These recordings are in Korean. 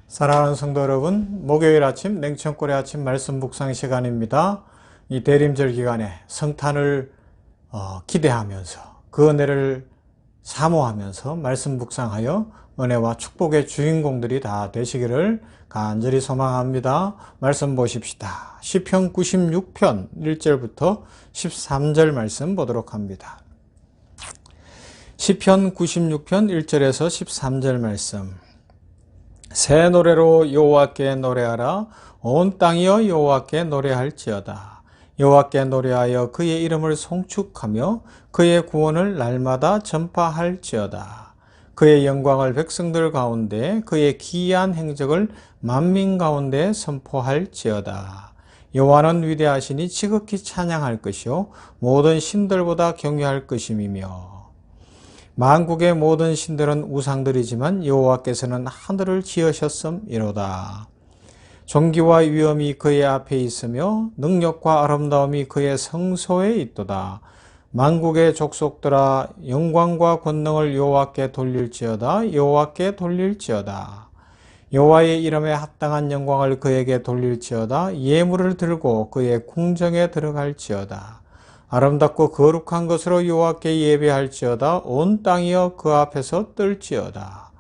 사랑하는 성도 여러분, 목요일 아침 냉천골의 아침 말씀 묵상 시간입니다. 이 대림절 기간에 성탄을 기대하면서 그 은혜를 사모하면서 말씀 묵상하여 은혜와 축복의 주인공들이 다 되시기를 간절히 소망합니다. 말씀 보십시다. 시편 96편 1절부터 13절 말씀 보도록 합니다. 시편 96편 1절에서 13절 말씀. 새 노래로 여호와께 노래하라. 온 땅이여 여호와께 노래할지어다. 여호와께 노래하여 그의 이름을 송축하며 그의 구원을 날마다 전파할지어다. 그의 영광을 백성들 가운데 그의 기이한 행적을 만민 가운데 선포할지어다. 여호와는 위대하시니 지극히 찬양할 것이요 모든 신들보다 경외할 것임이며 만국의 모든 신들은 우상들이지만 여호와께서는 하늘을 지으셨음이로다. 존귀와 위엄이 그의 앞에 있으며 능력과 아름다움이 그의 성소에 있도다. 만국의 족속들아 영광과 권능을 여호와께 돌릴지어다. 여호와께 돌릴지어다. 여호와의 이름에 합당한 영광을 그에게 돌릴지어다. 예물을 들고 그의 궁정에 들어갈지어다. 아름답고 거룩한 것으로 여호와께 예배할지어다. 온 땅이여 그 앞에서 떨지어다.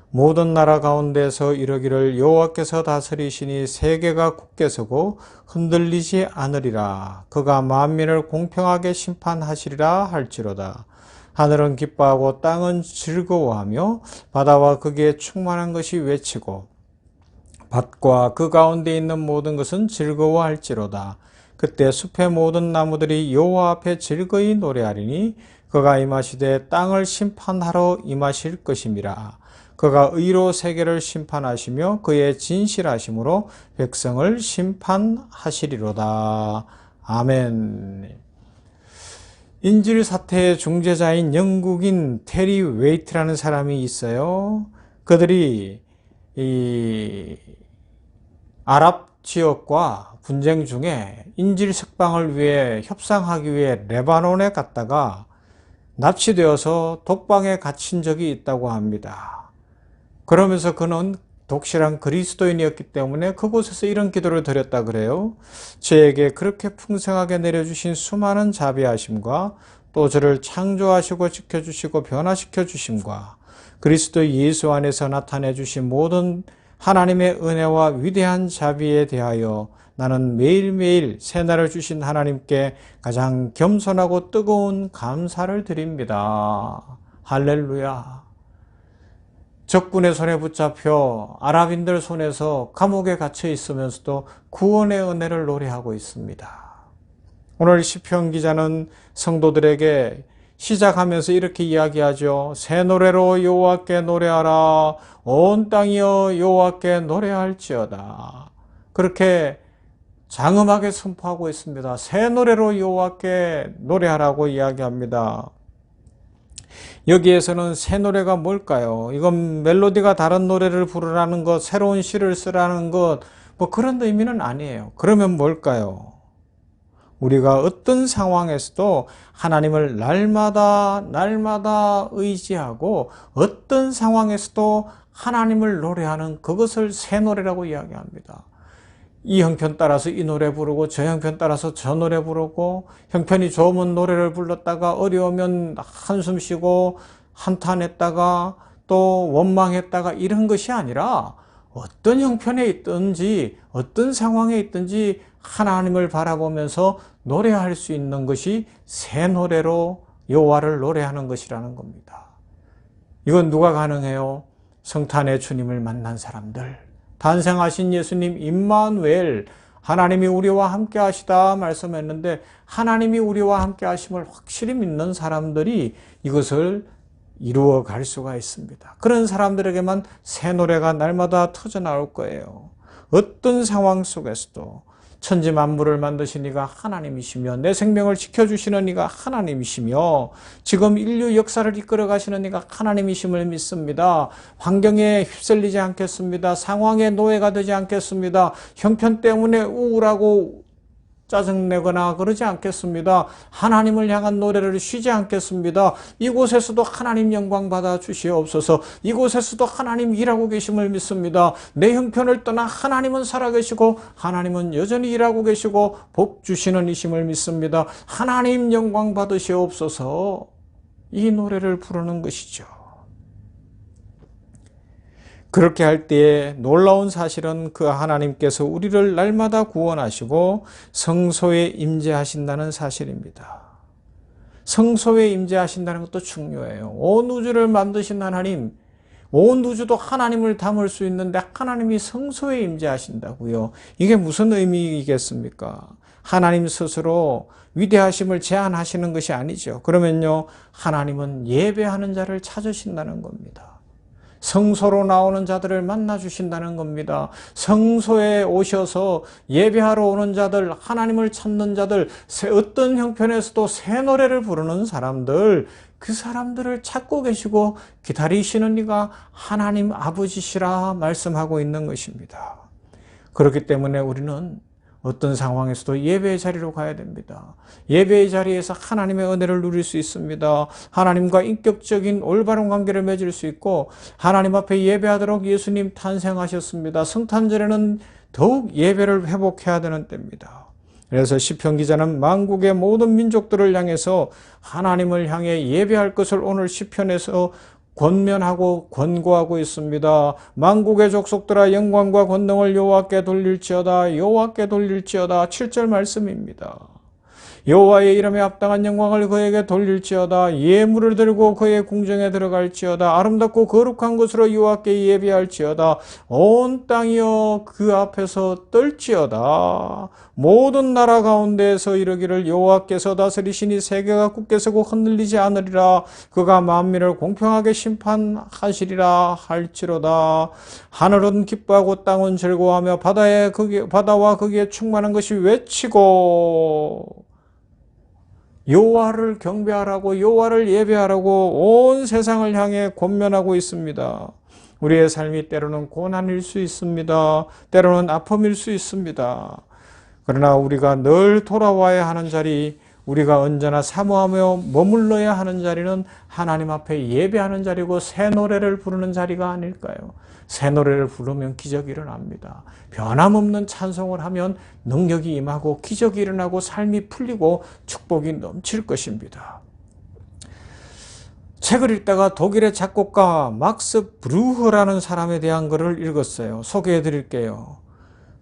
모든 나라 가운데서 이르기를 여호와께서 다스리시니 세계가 굳게 서고 흔들리지 않으리라. 그가 만민을 공평하게 심판하시리라 할지로다. 하늘은 기뻐하고 땅은 즐거워하며 바다와 거기에 충만한 것이 외치고 밭과 그 가운데 있는 모든 것은 즐거워할지로다. 그때 숲의 모든 나무들이 여호와 앞에 즐거이 노래하리니 그가 임하시되 땅을 심판하러 임하실 것임이라. 그가 의로 세계를 심판하시며 그의 진실하심으로 백성을 심판하시리로다. 아멘. 인질 사태의 중재자인 영국인 테리 웨이트라는 사람이 있어요. 그들이 이 아랍 지역과 분쟁 중에 인질 석방을 위해 협상하기 위해 레바논에 갔다가 납치되어서 독방에 갇힌 적이 있다고 합니다. 그러면서 그는 독실한 그리스도인이었기 때문에 그곳에서 이런 기도를 드렸다 그래요. 저에게 그렇게 풍성하게 내려주신 수많은 자비하심과 또 저를 창조하시고 지켜주시고 변화시켜 주심과 그리스도 예수 안에서 나타내 주신 모든 하나님의 은혜와 위대한 자비에 대하여 나는 매일매일 새날을 주신 하나님께 가장 겸손하고 뜨거운 감사를 드립니다. 할렐루야. 적군의 손에 붙잡혀 아랍인들 손에서 감옥에 갇혀 있으면서도 구원의 은혜를 노래하고 있습니다. 오늘 시편 기자는 성도들에게 시작하면서 이렇게 이야기하죠. 새 노래로 여호와께 노래하라. 온 땅이여 여호와께 노래할지어다. 그렇게 장엄하게 선포하고 있습니다. 새 노래로 여호와께 노래하라고 이야기합니다. 여기에서는 새 노래가 뭘까요? 이건 멜로디가 다른 노래를 부르라는 것, 새로운 시를 쓰라는 것, 뭐 그런 의미는 아니에요. 그러면 뭘까요? 우리가 어떤 상황에서도 하나님을 날마다 의지하고 어떤 상황에서도 하나님을 노래하는 그것을 새 노래라고 이야기합니다. 이 형편 따라서 이 노래 부르고 저 형편 따라서 저 노래 부르고 형편이 좋으면 노래를 불렀다가 어려우면 한숨 쉬고 한탄했다가 또 원망했다가 이런 것이 아니라 어떤 형편에 있든지 어떤 상황에 있든지 하나님을 바라보면서 노래할 수 있는 것이 새 노래로 여호와를 노래하는 것이라는 겁니다. 이건 누가 가능해요? 성탄의 주님을 만난 사람들, 탄생하신 예수님 임마누엘, 하나님이 우리와 함께 하시다 말씀했는데 하나님이 우리와 함께 하심을 확실히 믿는 사람들이 이것을 이루어 갈 수가 있습니다. 그런 사람들에게만 새 노래가 날마다 터져 나올 거예요. 어떤 상황 속에서도 천지 만물을 만드신 이가 하나님이시며 내 생명을 지켜주시는 이가 하나님이시며 지금 인류 역사를 이끌어 가시는 이가 하나님이심을 믿습니다. 환경에 휩쓸리지 않겠습니다. 상황에 노예가 되지 않겠습니다. 형편 때문에 우울하고 짜증내거나 그러지 않겠습니다. 하나님을 향한 노래를 쉬지 않겠습니다. 이곳에서도 하나님 영광 받아 주시옵소서. 이곳에서도 하나님 일하고 계심을 믿습니다. 내 형편을 떠나 하나님은 살아계시고 하나님은 여전히 일하고 계시고 복 주시는 이심을 믿습니다. 하나님 영광 받으시옵소서. 이 노래를 부르는 것이죠. 그렇게 할 때에 놀라운 사실은 그 하나님께서 우리를 날마다 구원하시고 성소에 임재하신다는 사실입니다. 성소에 임재하신다는 것도 중요해요. 온 우주를 만드신 하나님, 온 우주도 하나님을 담을 수 있는데 하나님이 성소에 임재하신다고요. 이게 무슨 의미이겠습니까? 하나님 스스로 위대하심을 제한하시는 것이 아니죠. 그러면요, 하나님은 예배하는 자를 찾으신다는 겁니다. 성소로 나오는 자들을 만나 주신다는 겁니다. 성소에 오셔서 예배하러 오는 자들, 하나님을 찾는 자들, 어떤 형편에서도 새 노래를 부르는 사람들, 그 사람들을 찾고 계시고 기다리시는 이가 하나님 아버지시라 말씀하고 있는 것입니다. 그렇기 때문에 우리는 어떤 상황에서도 예배의 자리로 가야 됩니다. 예배의 자리에서 하나님의 은혜를 누릴 수 있습니다. 하나님과 인격적인 올바른 관계를 맺을 수 있고 하나님 앞에 예배하도록 예수님 탄생하셨습니다. 성탄절에는 더욱 예배를 회복해야 되는 때입니다. 그래서 시편 기자는 만국의 모든 민족들을 향해서 하나님을 향해 예배할 것을 오늘 시편에서 권면하고 권고하고 있습니다. 만국의 족속들아 영광과 권능을 여호와께 돌릴지어다. 여호와께 돌릴지어다. 7절 말씀입니다. 여호와의 이름에 합당한 영광을 그에게 돌릴지어다. 예물을 들고 그의 궁정에 들어갈지어다. 아름답고 거룩한 것으로 여호와께 예배할지어다. 온 땅이여 그 앞에서 떨지어다. 모든 나라 가운데에서 이르기를 여호와께서 다스리시니 세계가 굳게 서고 흔들리지 않으리라. 그가 만민을 공평하게 심판하시리라 할지로다. 하늘은 기뻐하고 땅은 즐거워하며 바다와 거기에 충만한 것이 외치고 여호와를 경배하라고 여호와를 예배하라고 온 세상을 향해 권면하고 있습니다. 우리의 삶이 때로는 고난일 수 있습니다. 때로는 아픔일 수 있습니다. 그러나 우리가 늘 돌아와야 하는 자리, 우리가 언제나 사모하며 머물러야 하는 자리는 하나님 앞에 예배하는 자리고 새 노래를 부르는 자리가 아닐까요? 새 노래를 부르면 기적이 일어납니다. 변함없는 찬송을 하면 능력이 임하고 기적이 일어나고 삶이 풀리고 축복이 넘칠 것입니다. 책을 읽다가 독일의 작곡가 막스 브루흐라는 사람에 대한 글을 읽었어요. 소개해 드릴게요.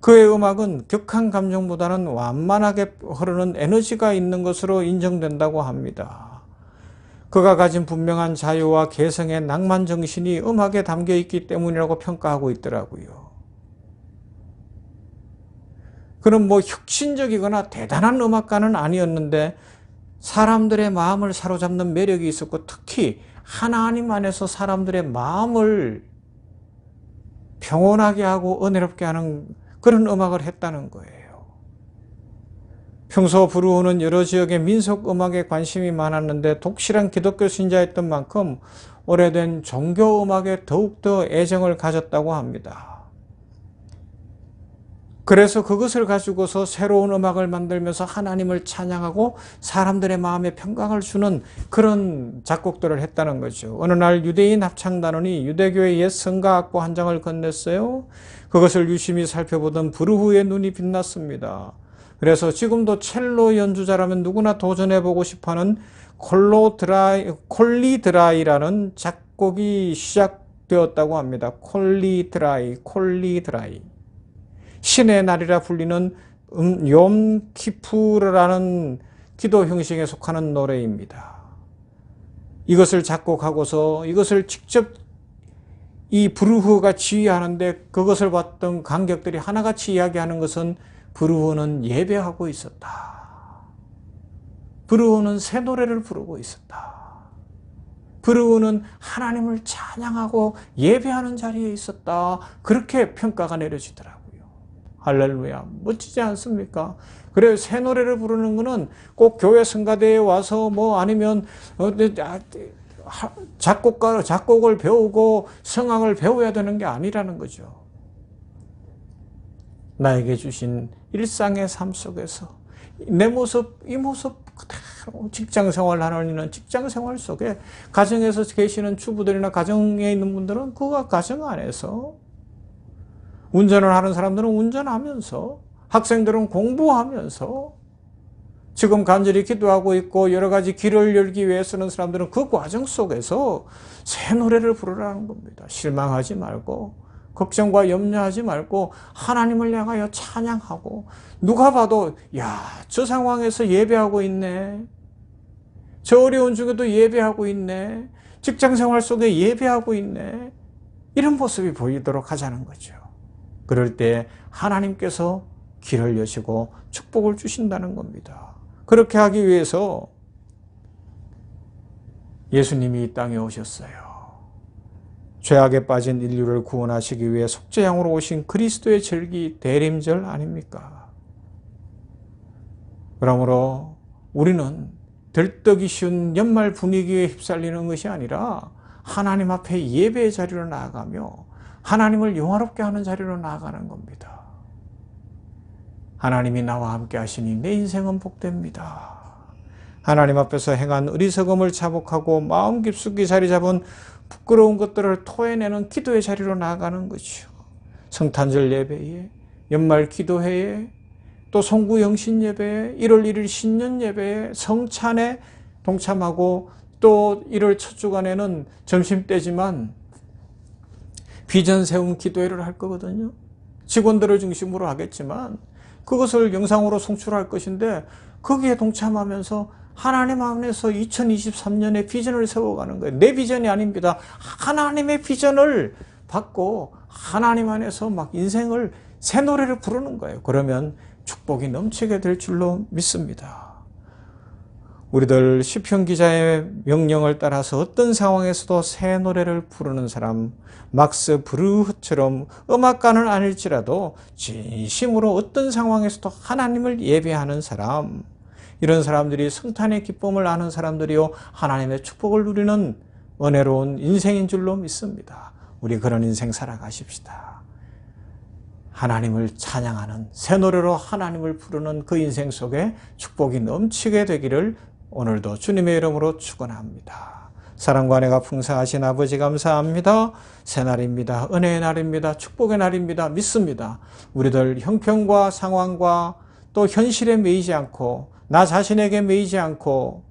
그의 음악은 격한 감정보다는 완만하게 흐르는 에너지가 있는 것으로 인정된다고 합니다. 그가 가진 분명한 자유와 개성의 낭만 정신이 음악에 담겨 있기 때문이라고 평가하고 있더라고요. 그는 혁신적이거나 대단한 음악가는 아니었는데 사람들의 마음을 사로잡는 매력이 있었고 특히 하나님 안에서 사람들의 마음을 평온하게 하고 은혜롭게 하는 그런 음악을 했다는 거예요. 평소 브루흐는 여러 지역의 민속 음악에 관심이 많았는데 독실한 기독교 신자였던 만큼 오래된 종교 음악에 더욱더 애정을 가졌다고 합니다. 그래서 그것을 가지고서 새로운 음악을 만들면서 하나님을 찬양하고 사람들의 마음에 평강을 주는 그런 작곡들을 했다는 거죠. 어느 날 유대인 합창단원이 유대교의 옛 성가악보 한 장을 건넸어요. 그것을 유심히 살펴보던 브루흐의 눈이 빛났습니다. 그래서 지금도 첼로 연주자라면 누구나 도전해보고 싶어하는 콜리드라이라는 작곡이 시작되었다고 합니다. 콜리드라이. 신의 날이라 불리는 욤키푸르라는 기도 형식에 속하는 노래입니다. 이것을 작곡하고서 이것을 직접 이 브루흐가 지휘하는데 그것을 봤던 관객들이 하나같이 이야기하는 것은 브루흐는 예배하고 있었다. 브루흐는 새 노래를 부르고 있었다. 브루흐는 하나님을 찬양하고 예배하는 자리에 있었다. 그렇게 평가가 내려지더라고요. 할렐루야. 멋지지 않습니까? 그래요. 새 노래를 부르는 것은 꼭 교회 성가대에 와서 아니면 작곡을 배우고 성악을 배워야 되는 게 아니라는 거죠. 나에게 주신 일상의 삶 속에서 내 모습, 이 모습 그대로 직장생활 하는 직장생활 속에 가정에서 계시는 주부들이나 가정에 있는 분들은 그 가정 안에서 운전을 하는 사람들은 운전하면서 학생들은 공부하면서 지금 간절히 기도하고 있고 여러 가지 길을 열기 위해 쓰는 사람들은 그 과정 속에서 새 노래를 부르라는 겁니다. 실망하지 말고 걱정과 염려하지 말고 하나님을 향하여 찬양하고 누가 봐도 야, 저 상황에서 예배하고 있네. 저 어려운 중에도 예배하고 있네. 직장생활 속에 예배하고 있네. 이런 모습이 보이도록 하자는 거죠. 그럴 때 하나님께서 길을 여시고 축복을 주신다는 겁니다. 그렇게 하기 위해서 예수님이 이 땅에 오셨어요. 죄악에 빠진 인류를 구원하시기 위해 속죄양으로 오신 그리스도의 절기 대림절 아닙니까? 그러므로 우리는 들뜨기 쉬운 연말 분위기에 휩쓸리는 것이 아니라 하나님 앞에 예배의 자리로 나아가며 하나님을 영화롭게 하는 자리로 나아가는 겁니다. 하나님이 나와 함께 하시니 내 인생은 복됩니다. 하나님 앞에서 행한 어리석음을 자복하고 마음 깊숙이 자리 잡은 부끄러운 것들을 토해내는 기도의 자리로 나아가는 것이요. 성탄절 예배에, 연말 기도회에, 또 송구 영신 예배에, 1월 1일 신년 예배에, 성찬에 동참하고 또 1월 첫 주간에는 점심때지만 비전 세움 기도회를 할 거거든요. 직원들을 중심으로 하겠지만 그것을 영상으로 송출할 것인데 거기에 동참하면서 하나님 안에서 2023년의 비전을 세워가는 거예요. 내 비전이 아닙니다. 하나님의 비전을 받고 하나님 안에서 막 인생을 새 노래를 부르는 거예요. 그러면 축복이 넘치게 될 줄로 믿습니다. 우리들 시편 기자의 명령을 따라서 어떤 상황에서도 새 노래를 부르는 사람, 막스 브루흐처럼 음악가는 아닐지라도 진심으로 어떤 상황에서도 하나님을 예배하는 사람, 이런 사람들이 성탄의 기쁨을 아는 사람들이요 하나님의 축복을 누리는 은혜로운 인생인 줄로 믿습니다. 우리 그런 인생 살아가십시다. 하나님을 찬양하는 새 노래로 하나님을 부르는 그 인생 속에 축복이 넘치게 되기를 오늘도 주님의 이름으로 축원합니다. 사랑과 은혜가 풍성하신 아버지 감사합니다. 새날입니다. 은혜의 날입니다. 축복의 날입니다. 믿습니다. 우리들 형편과 상황과 또 현실에 매이지 않고 나 자신에게 매이지 않고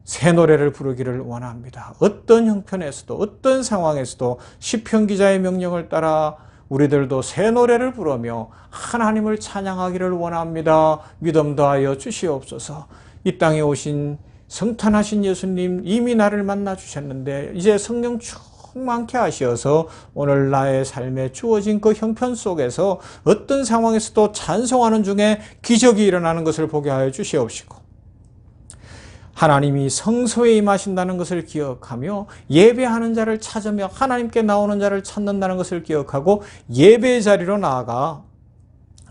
새 노래를 부르기를 원합니다. 어떤 형편에서도 어떤 상황에서도 시편 기자의 명령을 따라 우리들도 새 노래를 부르며 하나님을 찬양하기를 원합니다. 믿음 더하여 주시옵소서. 이 땅에 오신 성탄하신 예수님 이미 나를 만나 주셨는데 이제 성령 충만케 하시어서 오늘 나의 삶에 주어진 그 형편 속에서 어떤 상황에서도 찬송하는 중에 기적이 일어나는 것을 보게 하여 주시옵시고 하나님이 성소에 임하신다는 것을 기억하며 예배하는 자를 찾으며 하나님께 나오는 자를 찾는다는 것을 기억하고 예배의 자리로 나아가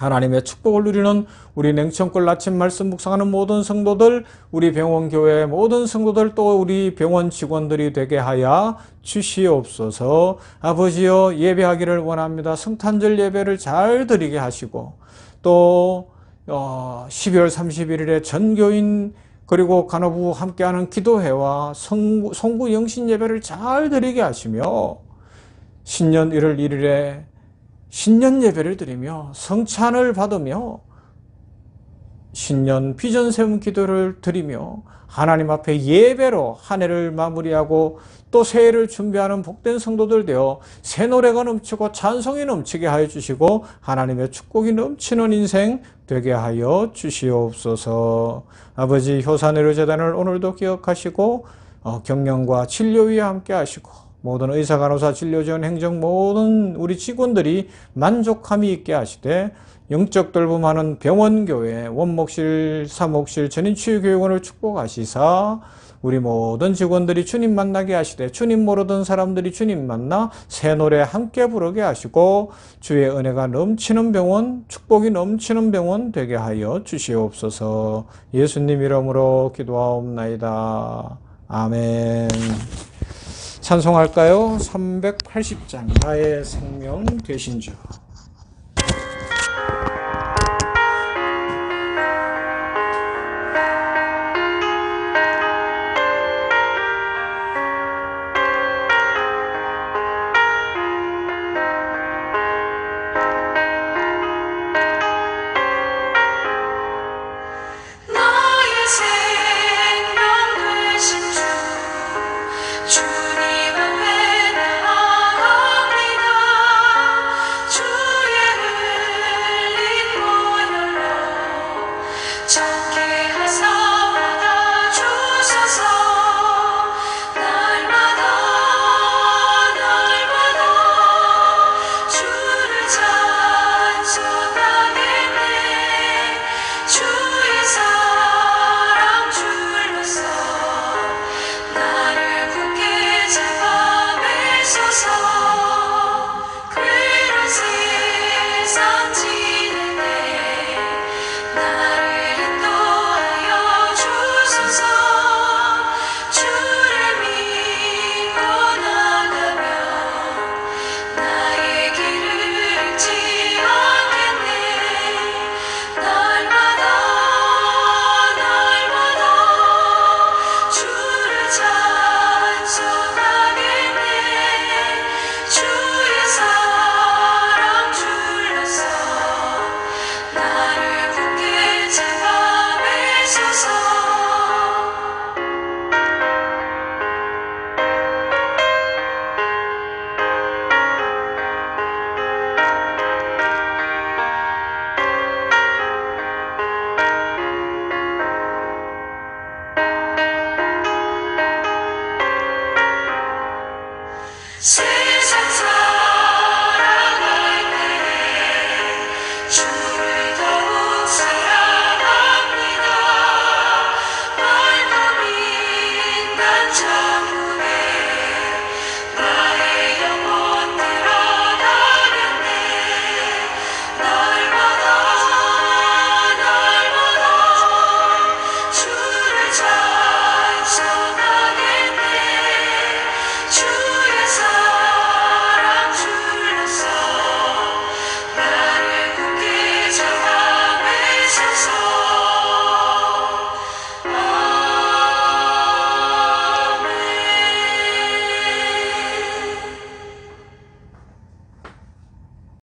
하나님의 축복을 누리는 우리 냉천골 아침 말씀 묵상하는 모든 성도들, 우리 병원교회 모든 성도들, 또 우리 병원 직원들이 되게 하여 주시옵소서. 아버지여, 예배하기를 원합니다. 성탄절 예배를 잘 드리게 하시고 또 12월 31일에 전교인 그리고 간호부 함께하는 기도회와 송구 영신 예배를 잘 드리게 하시며 신년 1월 1일에 신년 예배를 드리며 성찬을 받으며 신년 비전 세움 기도를 드리며 하나님 앞에 예배로 한 해를 마무리하고 또 새해를 준비하는 복된 성도들 되어 새 노래가 넘치고 찬송이 넘치게 하여 주시고 하나님의 축복이 넘치는 인생 되게 하여 주시옵소서. 아버지, 효산의료재단을 오늘도 기억하시고 경영과 진료위에 함께 하시고 모든 의사, 간호사, 진료지원, 행정 모든 우리 직원들이 만족함이 있게 하시되 영적 돌봄하는 병원교회, 원목실, 사목실, 전인치유교육원을 축복하시사 우리 모든 직원들이 주님 만나게 하시되 주님 모르던 사람들이 주님 만나 새 노래 함께 부르게 하시고 주의 은혜가 넘치는 병원, 축복이 넘치는 병원 되게 하여 주시옵소서. 예수님 이름으로 기도하옵나이다. 아멘. 찬송할까요? 380장 나의 생명 되신 주.